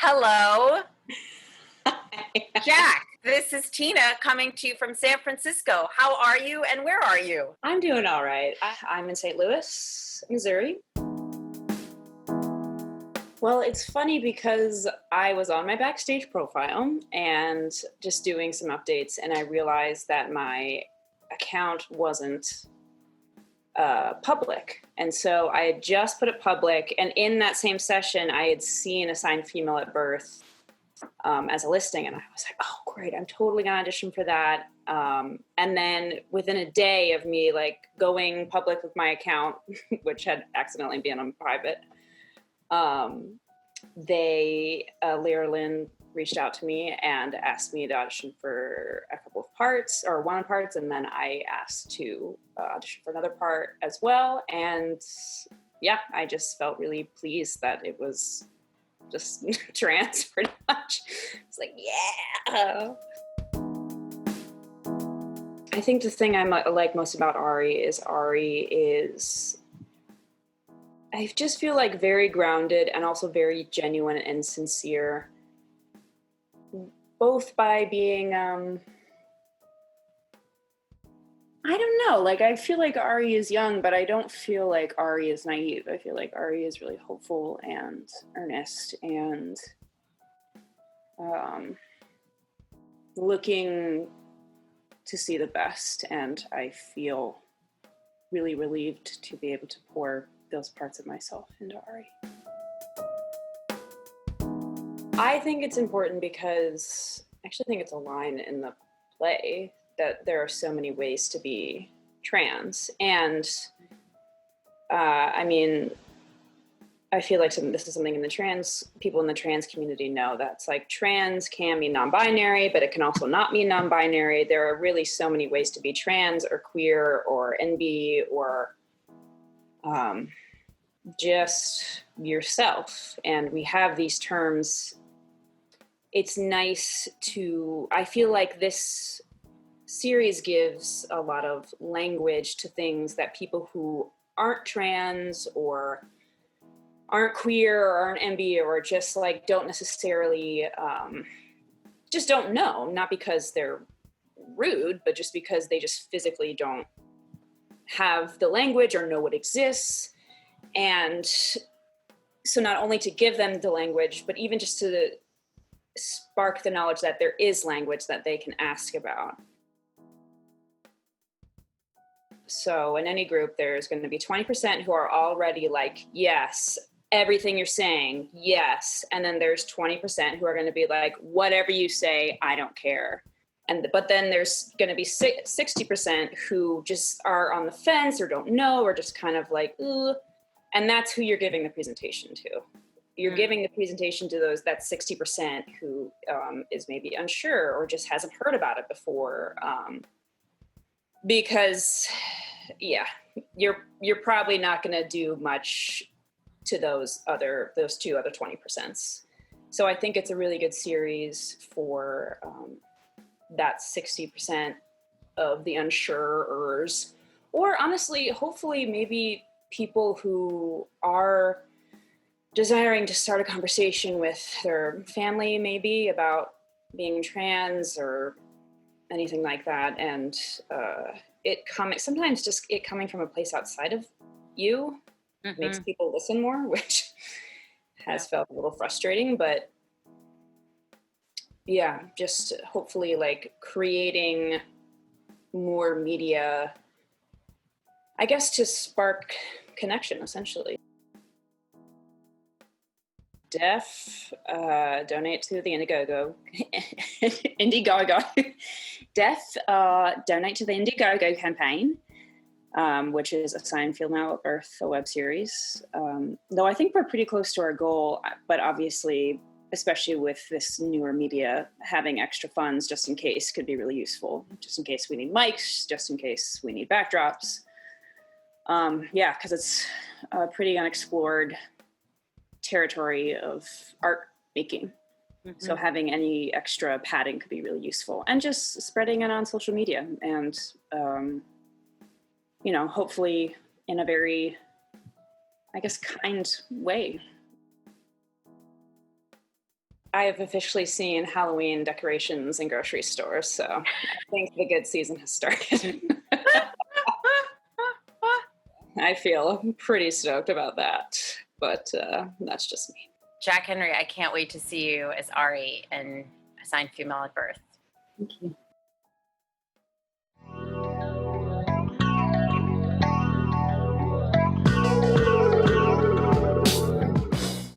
Hello, Jack. This is Tina coming to you from San Francisco. How are you and where are you? I'm doing all right. I'm in St. Louis, Missouri. Well, it's funny because I was on my Backstage profile and just doing some updates, and I realized that my account wasn't public. And so I had just put it public, and in that same session, I had seen assigned female at birth as a listing, and I was like, oh, great, I'm totally gonna audition for that. And then within a day of me like going public with my account, which had accidentally been on private, Lyra Lynn reached out to me and asked me to audition for a couple of parts, or one parts, and then I asked to audition for another part as well. And yeah, I just felt really pleased that it was just trans pretty much. It's like, yeah. I think the thing I like most about Ari is I just feel like very grounded and also very genuine and sincere, both by being, I don't know, like I feel like Ari is young, but I don't feel like Ari is naive. I feel like Ari is really hopeful and earnest and looking to see the best. And I feel really relieved to be able to pour those parts of myself into Ari. I think it's important because I actually think it's a line in the play that there are so many ways to be trans. And I mean, I feel like this is something people in the trans community know, that's like trans can mean non-binary, but it can also not mean non-binary. There are really so many ways to be trans or queer or NB or just yourself. And we have these terms. It's nice I feel like this series gives a lot of language to things that people who aren't trans or aren't queer or aren't NB or just like don't necessarily, just don't know, not because they're rude, but just because they just physically don't have the language or know what exists. And so not only to give them the language, but even just to spark the knowledge that there is language that they can ask about. So in any group, there's going to be 20% who are already like, yes, everything you're saying, yes. And then there's 20% who are going to be like, whatever you say, I don't care. But then there's going to be 60% who just are on the fence or don't know or just kind of like, ugh. And that's who you're giving the presentation to. You're giving the presentation to that 60% who is maybe unsure or just hasn't heard about it before. Because, yeah, you're probably not going to do much to those two other 20%. So I think it's a really good series for that 60% of the unsurers, or honestly, hopefully, maybe people who are desiring to start a conversation with their family, maybe about being trans or anything like that, and sometimes just it coming from a place outside of you makes people listen more, which has felt a little frustrating, but yeah, just hopefully like creating more media, I guess, to spark connection, essentially. Deaf, donate to the Indiegogo. Deaf, donate to the Indiegogo campaign, which is Assigned Female at Birth, a web series. Though I think we're pretty close to our goal, but obviously, especially with this newer media, having extra funds just in case could be really useful. Just in case we need mics, just in case we need backdrops. Because it's a pretty unexplored territory of art making. So having any extra padding could be really useful, and just spreading it on social media and, hopefully in a very, I guess, kind way. I have officially seen Halloween decorations in grocery stores, so I think the good season has started. I feel pretty stoked about that, but that's just me. Jack Henry, I can't wait to see you as Ari in Assigned Female at Birth. Thank you.